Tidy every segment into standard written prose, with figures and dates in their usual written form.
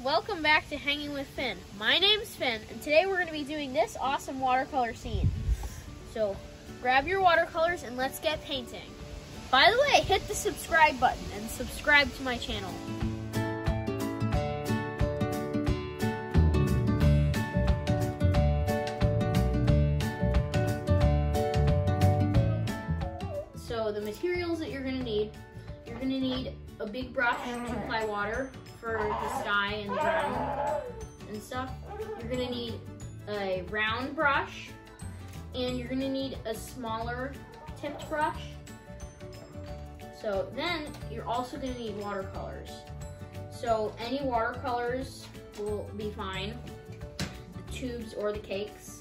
Welcome back to Hanging with Finn. My name's Finn, and today we're going to be doing this awesome watercolor scene. So grab your watercolors and let's get painting. By the way, hit the subscribe button and subscribe to my channel. So the materials that you're going to need a big brush to apply water for the sky and the ground and stuff. You're going to need a round brush, and you're going to need a smaller tipped brush. So then you're also going to need watercolors. So any watercolors will be fine, the tubes or the cakes.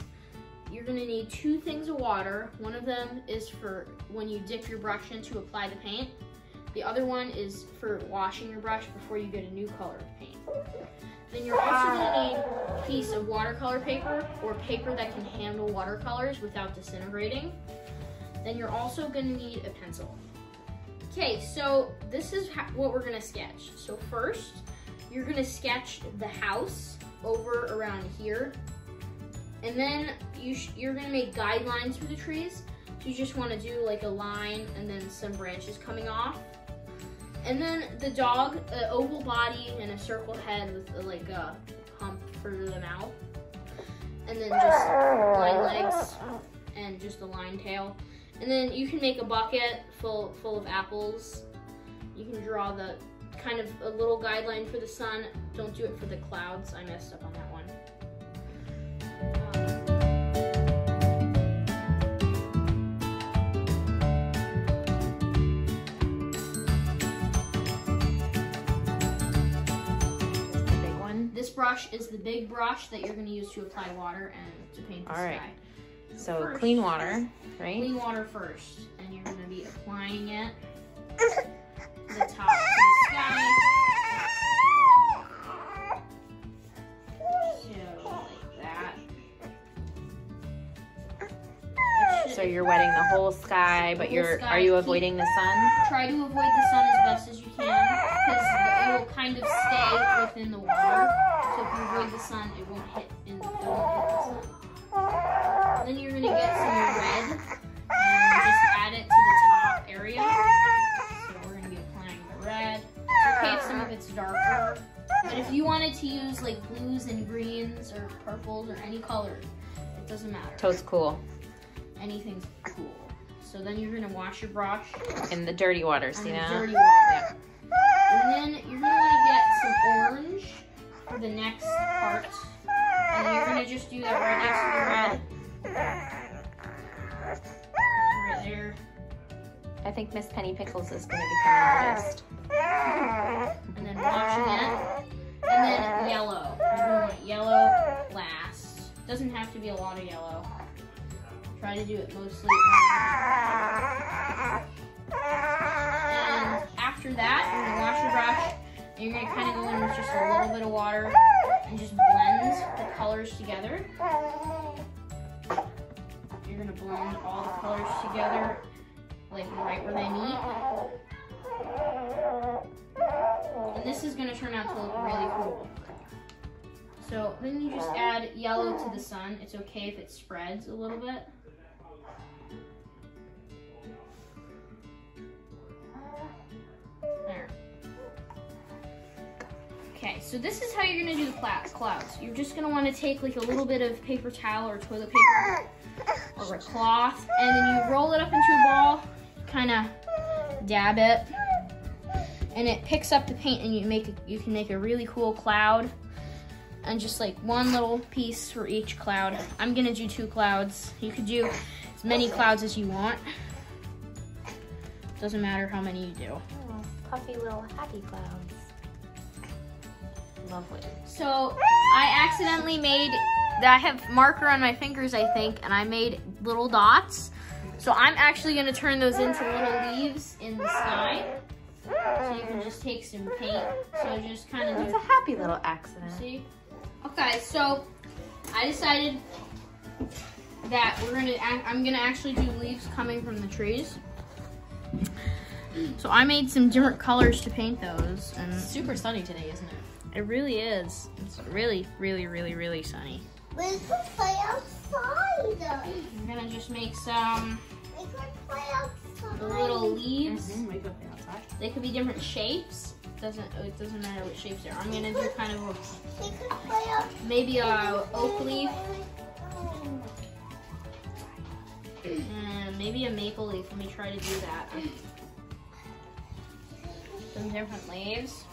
You're going to need 2 things of water. One of them is for when you dip your brush in to apply the paint. The other one is for washing your brush before you get a new color of paint. Then you're also going to need a piece of watercolor paper or paper that can handle watercolors without disintegrating. Then you're also going to need a pencil. Okay, so this is what we're going to sketch. So first, you're going to sketch the house over around here. And then you're going to make guidelines for the trees. So you just want to do like a line and then some branches coming off. And then the dog, an oval body and a circle head with like a hump for the mouth. And then just line legs and just a line tail. And then you can make a bucket full of apples. You can draw the kind of a little guideline for the sun. Don't do it for the clouds. I messed up on that one. This brush is the big brush that you're going to use to apply water and to paint the sky. So first, clean water, right? Clean water first, and you're going to be applying it to the top of the sky. So like that. So you're wetting the whole sky, but are you avoiding the sun? Try to avoid the sun as best as you can, because it will kind of stay within the water. So if you avoid the sun, it won't hit the sun. Then you're gonna get some red and just add it to the top area. So we're gonna be applying the red. It's okay if some of it's darker, but if you wanted to use like blues and greens or purples or any color, it doesn't matter. Toad's cool. Anything's cool. So then you're gonna wash your brush in the dirty water, see now? Dirty water. Yeah. And then you're gonna want to get some orange for the next part. And you're gonna just do that right next to the red. Right there. I think Miss Penny Pickles is gonna become an artist. And then washing it. And then yellow. You're gonna want yellow last. Doesn't have to be a lot of yellow. Try to do it mostly. And after that, you're gonna wash your brush, and you're gonna kind of go in with just a little bit of water and just blend the colors together. You're gonna blend all the colors together, like right where they meet. And this is gonna turn out to look really cool. So then you just add yellow to the sun. It's okay if it spreads a little bit. There. Okay, so this is how you're gonna do the clouds. You're just gonna wanna take like a little bit of paper towel or toilet paper or a cloth, and then you roll it up into a ball, kinda dab it, and it picks up the paint, and you can make a really cool cloud. And just like one little piece for each cloud. I'm gonna do 2 clouds. You could do as many clouds as you want. Doesn't matter how many you do. Oh, puffy little happy clouds. Lovely. So I accidentally I have marker on my fingers, I think, and I made little dots. So I'm actually gonna turn those into little leaves in the sky. So you can just take some paint. So just kind of It's a happy little accident. See? Okay, so I decided that I'm gonna actually do leaves coming from the trees. So I made some different colors to paint those. And it's super sunny today, isn't it? It really is. It's really, really, really, really sunny. We could play outside. I'm gonna just make some We could play outside. little leaves. We could play outside. They could be different shapes. It doesn't matter what shapes they are. I'm gonna do kind of We could play outside. maybe a oak leaf and maybe a maple leaf. Let me try to do that. Some different leaves.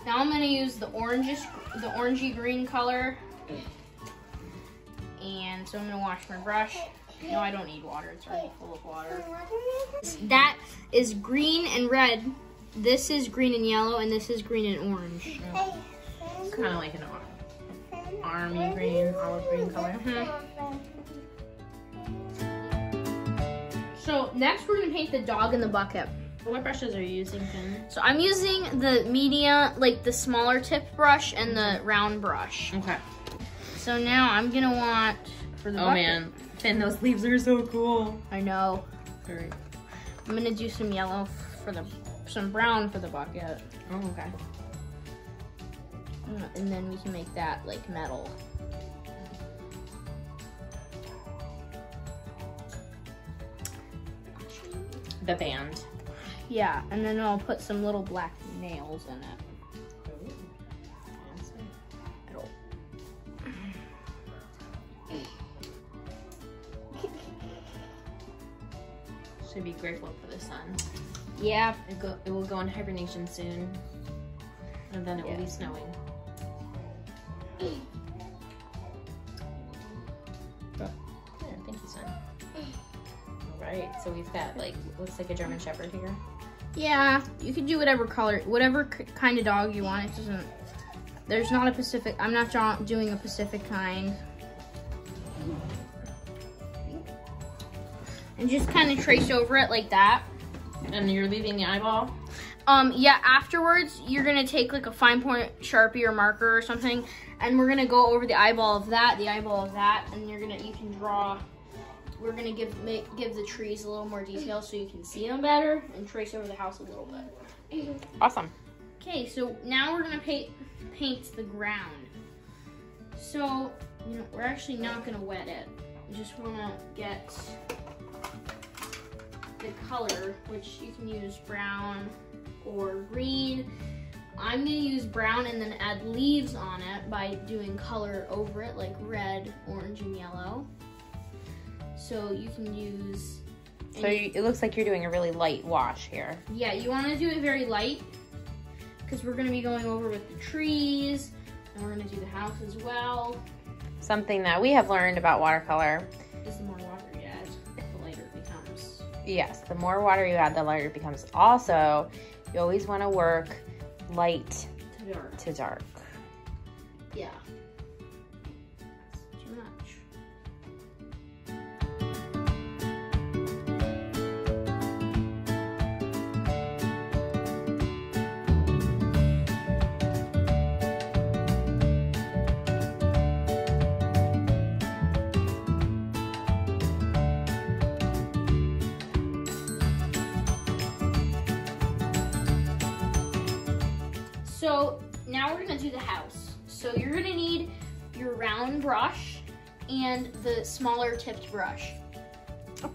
Now I'm gonna use the orangey green color. And so I'm gonna wash my brush. No, I don't need water, it's already full of water. That is green and red. This is green and yellow, and this is green and orange. It's kind of like an army green, olive green color. So next we're gonna paint the dog in the bucket. What brushes are you using, Finn? So I'm using the medium, like the smaller tip brush and the round brush. Okay. So now I'm gonna want for the bucket. Oh man, Finn, those leaves are so cool. I know. All right. I'm gonna do some yellow for some brown for the bucket. Oh, okay. And then we can make that like metal. The band. Yeah, and then I'll put some little black nails in it. Should be grateful for the sun. Yeah. It will go in hibernation soon, and then it will be snowing. Yeah, thank you, son. All right, so we've got like looks like a German Shepherd here. Yeah, you can do whatever color, whatever kind of dog you want. It doesn't. There's not a specific. I'm not doing a specific kind. And just kind of trace over it like that. And you're leaving the eyeball? Yeah, afterwards, you're gonna take like a fine point Sharpie or marker or something, and we're gonna go over the eyeball of that, and you can draw. We're gonna give the trees a little more detail so you can see them better and trace over the house a little bit. Awesome. Okay, so now we're gonna paint the ground. So, we're actually not gonna wet it. We just wanna get the color, which you can use brown or green. I'm gonna use brown and then add leaves on it by doing color over it, like red, orange, and yellow. So you can use... So it looks like you're doing a really light wash here. Yeah, you wanna do it very light because we're gonna be going over with the trees and we're gonna do the house as well. Something that we have learned about watercolor is the more water you add, the lighter it becomes. Yes, the more water you add, the lighter it becomes. Also, you always want to work light to dark. Yeah. It's too much. So now we're gonna do the house. So you're gonna need your round brush and the smaller tipped brush.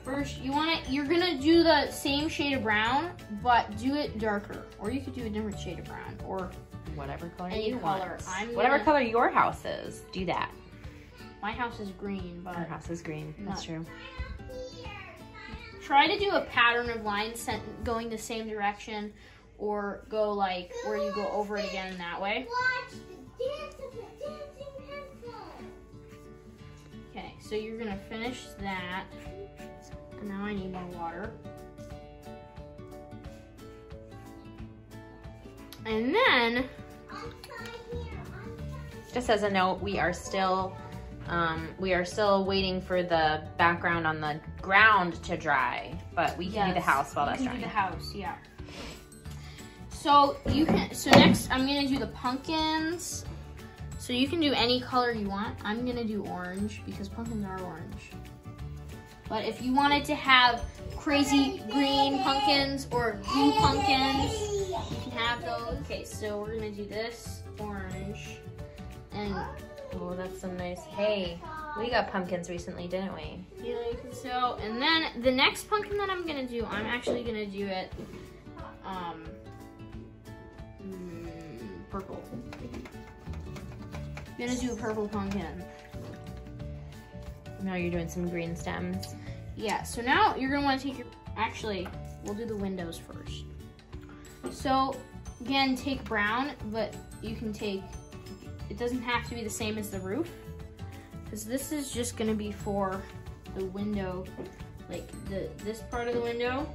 First, you're gonna do the same shade of brown, but do it darker. Or you could do a different shade of brown, or whatever color any you color. want. Whatever color your house is, do that. My house is green, but our house is green. That's true. Try to do a pattern of lines going the same direction, or go like where you go over it again in that way. Okay, so you're gonna finish that. And now I need more water. And then, just as a note, we are still waiting for the background on the ground to dry, but we can do the house while that's drying. Do the house, yeah. So next I'm gonna do the pumpkins. So you can do any color you want. I'm gonna do orange because pumpkins are orange. But if you wanted to have crazy green pumpkins or blue pumpkins You can have those. Okay, so we're gonna do this orange. And Oh, that's so nice. Hey, we got pumpkins recently, didn't we? you like so, and then the next pumpkin that I'm gonna do, I'm actually gonna do it purple. I'm gonna do a purple pumpkin. Now you're doing some green stems. Yeah, so now you're gonna wanna take your, actually, we'll do the windows first. So, again, take brown, but you can take, it doesn't have to be the same as the roof, because this is just gonna be for the window, like this part of the window,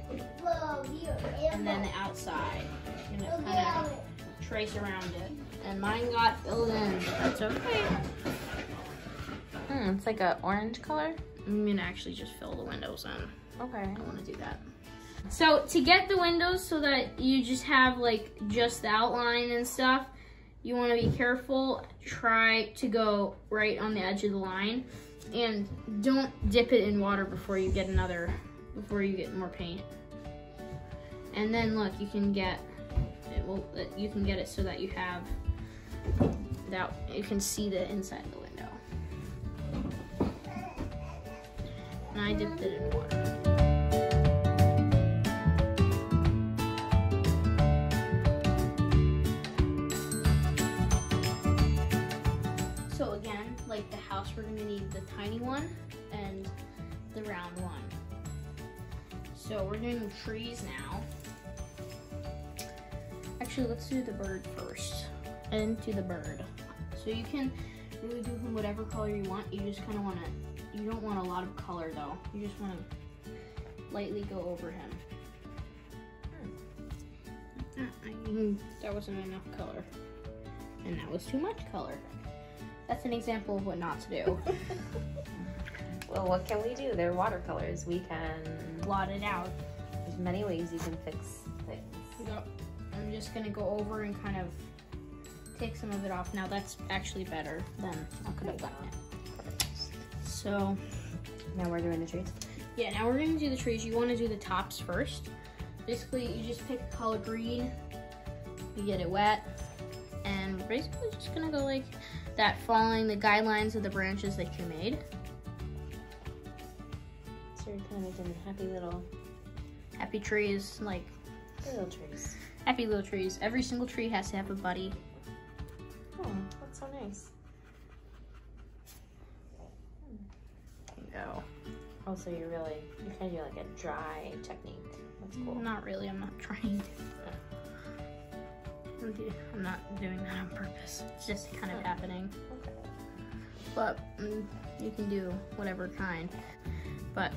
and then the outside. You're gonna kind of trace around it. And mine got filled in, but that's okay. It's like a orange color. I'm gonna actually just fill the windows in. Okay. I don't wanna do that. So to get the windows so that you just have like just the outline and stuff, you wanna be careful. Try to go right on the edge of the line, and don't dip it in water before you get more paint. And then look, you can get it so that you have that you can see the inside of the window. And I dipped it in water. So again, like the house, we're gonna need the tiny one and the round one. So we're doing trees now. Actually, let's do the bird first. I didn't do the bird. So you can really do him whatever color you want. You just kind of want to, you don't want a lot of color though. You just want to lightly go over him. That wasn't enough color. And that was too much color. That's an example of what not to do. Well, what can we do? They're watercolors. We can Blot it out. There's many ways you can fix things. Yep. I'm just gonna go over and kind of take some of it off. Now that's actually better than I could have done it. So now we're doing the trees. Yeah, now we're gonna do the trees. You wanna do the tops first. Basically, you just pick a color green, you get it wet, and we're basically just gonna go like that, following the guidelines of the branches that you made. So you're kind of making happy trees, like little trees. Happy little trees. Every single tree has to have a buddy. Oh, that's so nice. There you go. Oh, so you're kind of doing like a dry technique. That's cool. Not really, I'm not trying to. I'm not doing that on purpose. It's just kind of happening. Okay. But you can do whatever kind. But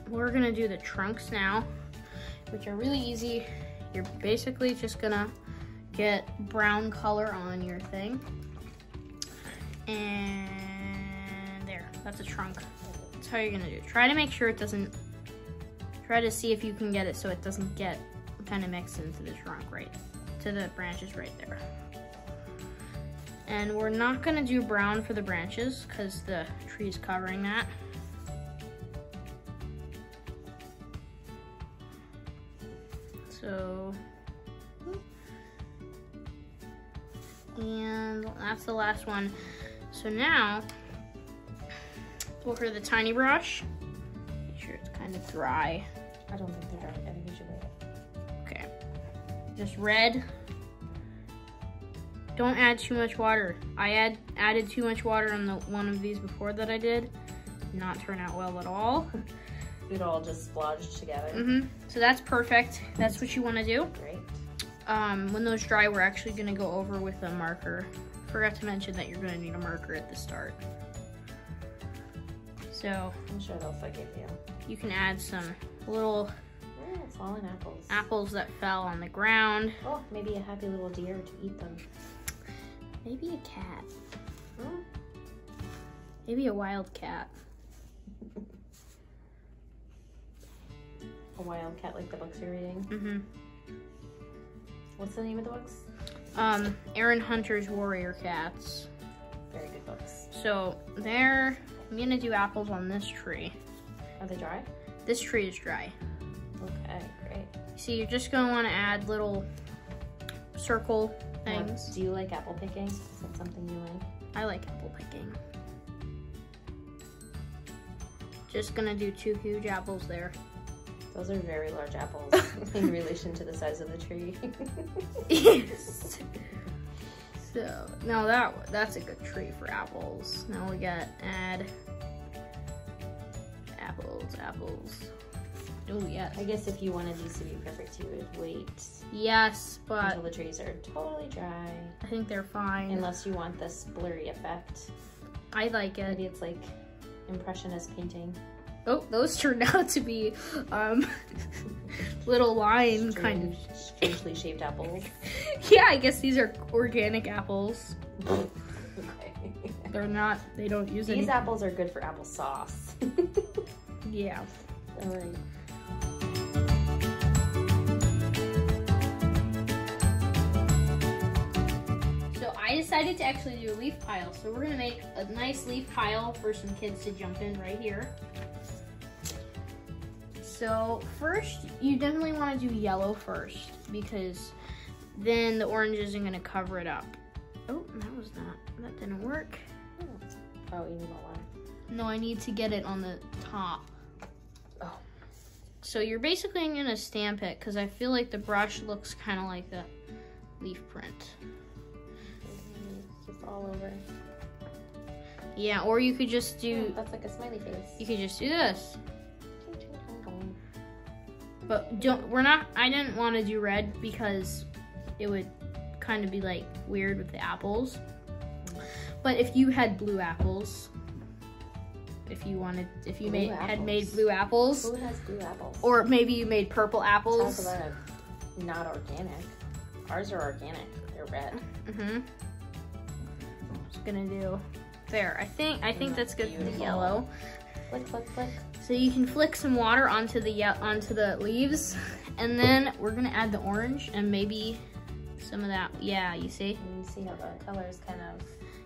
we're gonna do the trunks now, which are really easy. You're basically just gonna get brown color on your thing. And there, that's a trunk. That's how you're gonna do it. Try to make sure it doesn't, try to see if you can get it so it doesn't get kind of mixed into the trunk, right, to the branches right there. And we're not gonna do brown for the branches because the tree's covering that. So, and that's the last one. So now, look for the tiny brush. Make sure it's kind of dry. I don't think they're dry. I think we should wait. Okay. Just red. Don't add too much water. I added too much water on the one of these before that I did. Did not turn out well at all. It all just splodged together. So that's perfect. That's what you want to do. Great. When those dry, we're actually going to go over with a marker. Forgot to mention that you're going to need a marker at the start. So I'm sure they'll forgive you. you can add some little fallen apples. Apples that fell on the ground. Oh, maybe a happy little deer to eat them. Maybe a cat. Maybe a wild cat. A wild cat like the books you're reading? What's the name of the books? Aaron Hunter's Warrior Cats. Very good books. So there, I'm gonna do apples on this tree. Are they dry? This tree is dry. Okay, great. See, you're just gonna want to add little circle things. Do you like apple picking? Is that something you like? I like apple picking. Just gonna do 2 huge apples there. Those are very large apples in relation to the size of the tree. Yes. So now that's a good tree for apples. Now we got add apples. Oh yeah. I guess if you wanted these to be perfect, you would wait Yes, but until the trees are totally dry. I think they're fine. Unless you want this blurry effect. I like it. Maybe it's like impressionist painting. Oh, those turned out to be little line kind of strangely shaped apples. Yeah, I guess these are organic apples. Okay. They're not. They don't use These any. apples are good for applesauce. Yeah. All right. So I decided to actually do a leaf pile. So we're gonna make a nice leaf pile for some kids to jump in right here. So first, you definitely want to do yellow first because then the orange isn't gonna cover it up. Oh, that didn't work. Oh, you need more. No, I need to get it on the top. Oh. So you're basically gonna stamp it because I feel like the brush looks kind of like the leaf print. Just all over. Yeah, or you could just do. That's like a smiley face. You could just do this. But I didn't want to do red because it would kind of be like weird with the apples. But if you had blue apples, if you had made blue apples. Who has blue apples? Or maybe you made purple apples. Talk about not organic. Ours are organic. They're red. Mm-hmm. Just gonna do there. I think that's good for the Beautiful. yellow. Flick, flick, flick. So you can flick some water onto the leaves, and then we're gonna add the orange and maybe some of that. Yeah, you see. And you see how the colors kind of.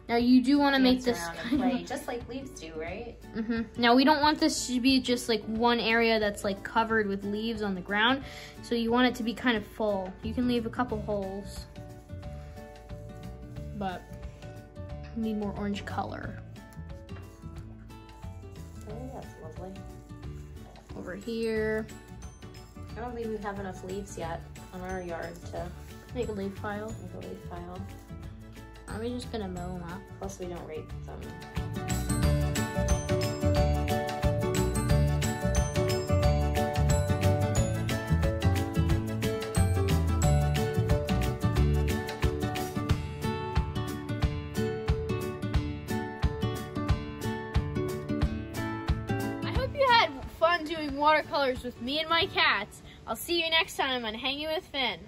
Now you do want to make this play, just like leaves do, right? Mm-hmm. Now we don't want this to be just like one area that's like covered with leaves on the ground. So you want it to be kind of full. You can leave a couple holes, but you need more orange color. Oh, that's lovely. Over here. I don't think we have enough leaves yet on our yard to Make a leaf pile. make a leaf pile. I'm just gonna mow them up. Plus, we don't rake them. I hope you had fun doing watercolors with me and my cats. I'll see you next time on Hanging with Finn.